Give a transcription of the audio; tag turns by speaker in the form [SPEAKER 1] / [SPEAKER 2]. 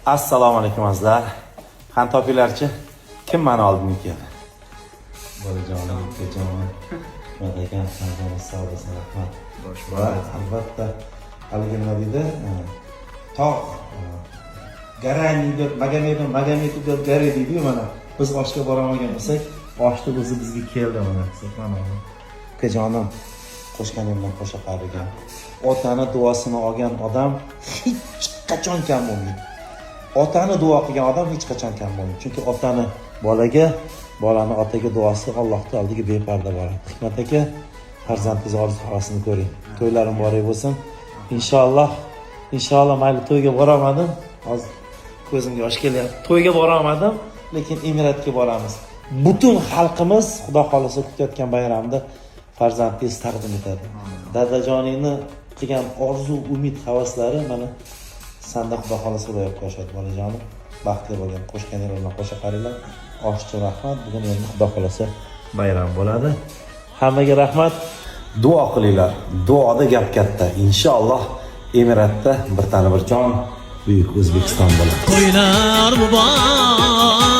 [SPEAKER 1] Assalomu alaykum azizlar. Qani topinglarchi? Kim meni oldimga keldi? Bolajonim, ukajonim. Madagan, sog' bo'lsin, rahmat. Va albatta haligi nima deydi? Tog' Garani deb, Magomed deb Gari deydi mana. Biz oshga boramagan bo'lsak, oshni o'zi bizga keldi mana. Subhanalloh. Ukajonim qo'shganimdan qo'sha qarigan. Otani duosini olgan odam hech qachon kam bo'lmaydi. Otani duo qilgan odam hech qachon kam bo'lmaydi. Chunki otani bolaga, bolani otaga duosi Allohning oldiga beparda boradi. Hikmat aka, farzandingiz orzu-havasini ko'ring. To'ylarim muborak bo'lsin. Inshaalloh mayli to'yga boramadim. Hozir ko'zimga yosh kelyapti. To'yga boramadim, lekin Emiratga boramiz. Butun xalqimiz Xudo xolisa kutayotgan bayramda farzandingiz taqdim etadi. Dadajoningni qilgan orzu, umid, havaslari mana sanda Xudo xolisa ro'yobga oshadi bolajonim. Baxtli bo'lgan, qo'shganinglardan qo'sha qaringlar. Oshchi rahmat. Bugun endi Xudo xolasa bayram bo'ladi. Hammaga rahmat. Duo qilinglar. Duoda gap katta. Inshaalloh Emiratda bir tani bir jon buyuk O'zbekiston bo'ladi.
[SPEAKER 2] To'ylar muborak.